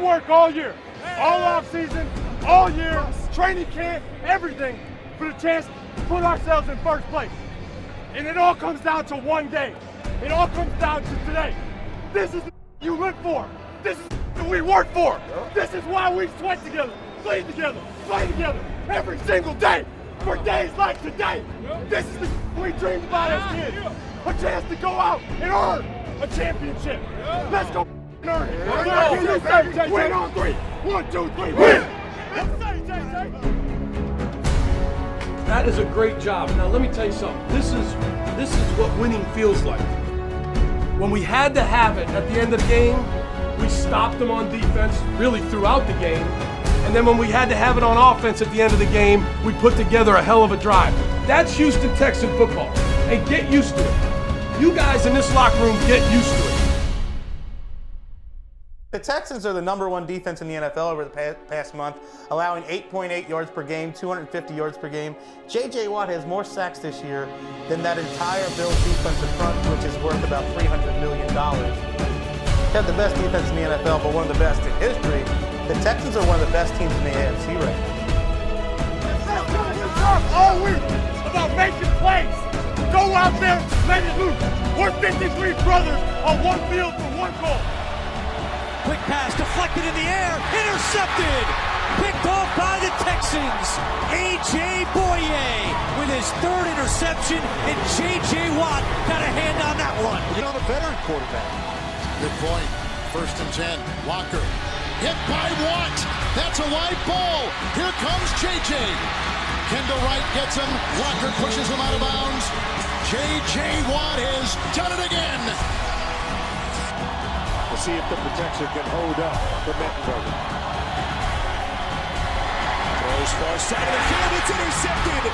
work all year, all off season, all year, training camp, everything for the chance to put ourselves in first place. And it all comes down to one day. It all comes down to today. This is the you live for. This is what we work for. This is why we sweat together, bleed together, play together every single day for days like today. This is the we dreamed about as kids. A chance to go out and earn a championship. Let's go earn it. Can you say win on three? 1, 2, 3, win! Let's say, JJ. That is a great job. Now let me tell you something. This is what winning feels like. When we had to have it at the end of the game, we stopped them on defense really throughout the game. And then when we had to have it on offense at the end of the game, we put together a hell of a drive. That's Houston Texan football. And get used to it. You guys in this locker room, get used to it. The Texans are the #1 defense in the NFL over the past month, allowing 8.8 yards per game, 250 yards per game. J.J. Watt has more sacks this year than that entire Bills defensive front, which is worth about $300 million. They have the best defense in the NFL, but one of the best in history. The Texans are one of the best teams in the AFC right now. All week about making plays. Go out there, let it loose. We're 53 brothers on one field for one goal. Quick pass deflected in the air, intercepted, picked off by the Texans. H.J. with his third interception, and J.J. Watt got a hand on that one. You know, the veteran quarterback. Good point. 1st and 10. Walker hit by Watt. That's a wide ball. Here comes J.J. Kendall Wright gets him. Walker pushes him out of bounds. J.J. Watt has done it again. We'll see if the protection can hold up for Mettenberger. Throws far side of the field. It's intercepted.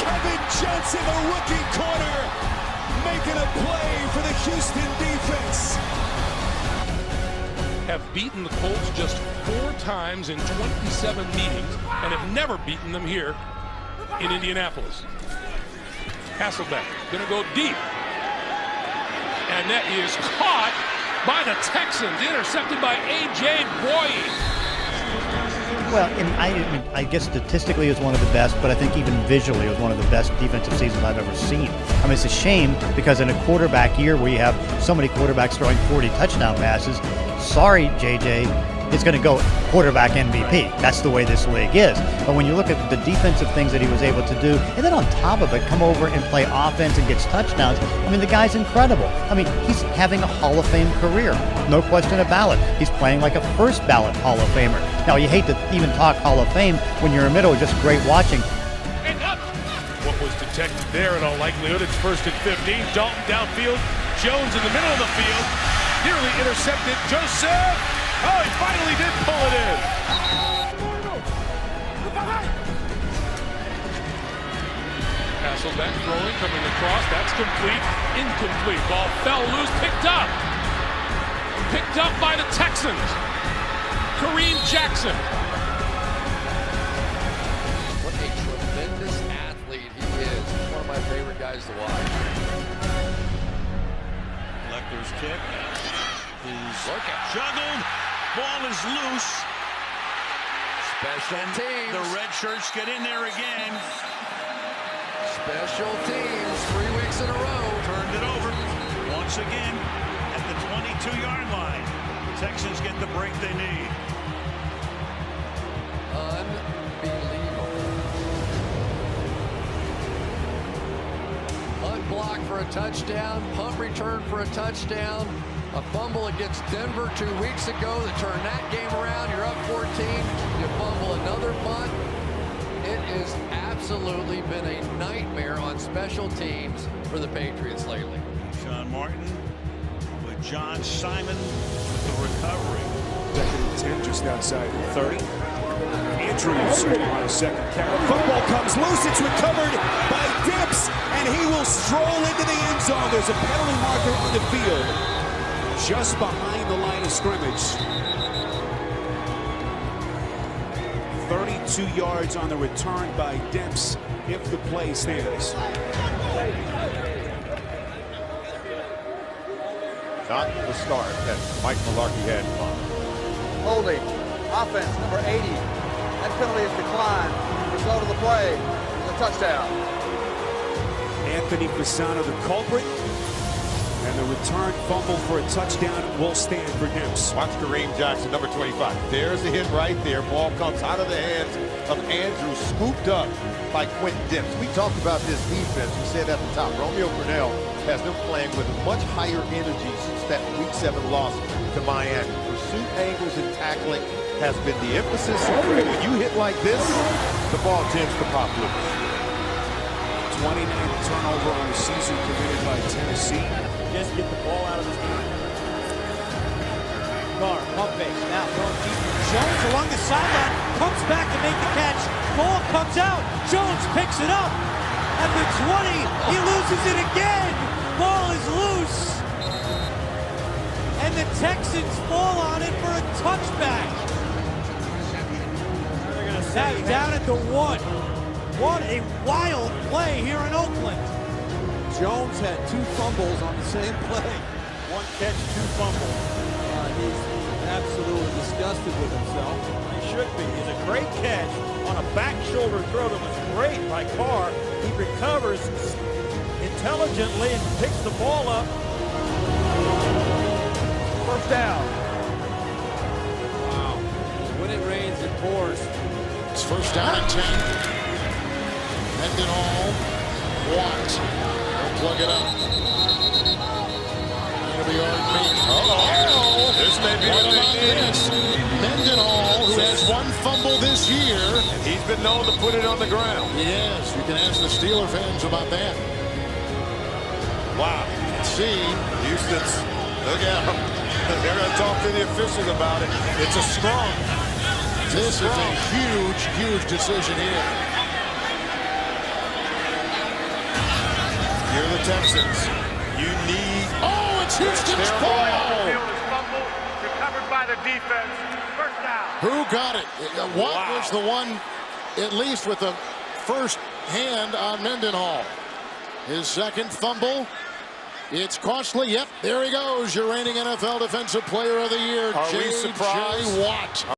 Kevin Johnson, the rookie corner, making a play for the Houston defense. Have beaten the Colts just 4 times in 27 meetings and have never beaten them here in Indianapolis. Hasselbeck gonna go deep. And that is caught by the Texans, intercepted by A.J. Boye. Well, I guess statistically it was one of the best, but I think even visually it was one of the best defensive seasons I've ever seen. I mean, it's a shame because in a quarterback year where you have so many quarterbacks throwing 40 touchdown passes, sorry, JJ, it's going to go quarterback MVP. That's the way this league is. But when you look at the defensive things that he was able to do, and then on top of it, come over and play offense and gets touchdowns, I mean, the guy's incredible. I mean, he's having a Hall of Fame career. No question about it. He's playing like a first ballot Hall of Famer. Now, you hate to even talk Hall of Fame when you're in the middle, just great watching. And up. What was detected there in all likelihood, it's 1st and 15. Dalton downfield, Jones in the middle of the field. Nearly intercepted, Joseph. Oh, he finally did pull it in. Hasselbeck throwing, coming across. That's complete. Incomplete. Ball fell loose, picked up. Picked up by the Texans. Kareem Jackson. What a tremendous athlete he is. He's one of my favorite guys to watch. Leclerc's kick. He's juggled. Ball is loose. Special teams. The red shirts get in there again. Special teams. 3 weeks in a row. Turned it over. Once again at the 22-yard line. The Texans get the break they need. Unbelievable. Unblocked for a touchdown. Punt return for a touchdown. A fumble against Denver 2 weeks ago that turned that game around. You're up 14. You fumble another punt. It has absolutely been a nightmare on special teams for the Patriots lately. Sean Martin with John Simon with the recovery. 2nd and 10 just outside the 30. Andrews on a second carry. Football comes loose. It's recovered by Dips, and he will stroll into the end zone. There's a penalty marker on the field. Just behind the line of scrimmage. 32 yards on the return by Demps if the play stands. Not the start that Mike Mularkey had in mind. holding. Offense, number 80. That penalty is declined. Result of the play is a touchdown. Anthony Fasano, the culprit. And the return fumble for a touchdown will stand for Nips. Watch Kareem Jackson, number 25. There's the hit right there. Ball comes out of the hands of Andrews, scooped up by Quentin Dips. We talked about this defense. We said at the top, Romeo Cornell has them playing with much higher energy since that Week 7 loss to Miami. Pursuit angles and tackling has been the emphasis. When you hit like this, the ball tends to pop loose. 29th turnover on the season committed by Tennessee. Just get the ball out of his hand. Carr, pump fake, now throwing deep. Jones along the sideline, comes back to make the catch. Ball comes out, Jones picks it up. At the 20, he loses it again. Ball is loose. And the Texans fall on it for a touchback. They're going to say down at the 1. What a wild play here in Oakland. Jones had 2 fumbles on the same play. 1 catch, 2 fumbles. He's absolutely disgusted with himself. He should be. It's a great catch on a back shoulder throw that was great by Carr. He recovers intelligently and picks the ball up. First down. Wow. When it rains, it pours. It's first down and 10. Mendenhall, Watt. They'll plug it up. It'll be Oh, this may be what they need. Mendenhall, who has 1 fumble this year. He's been known to put it on the ground. Yes, you can ask the Steeler fans about that. Wow. See, Houston's, look at them. They're going to talk to the officials about it. It's a scrum. this is a huge, huge decision here. You're the Texans. You need. Oh, it's Houston's ball. Recovered by the defense. First down. Who got it? Watt was the one, at least with the first hand on Mendenhall. His second fumble. It's costly. Yep, there he goes. Your reigning NFL Defensive Player of the Year, J.J. Watt.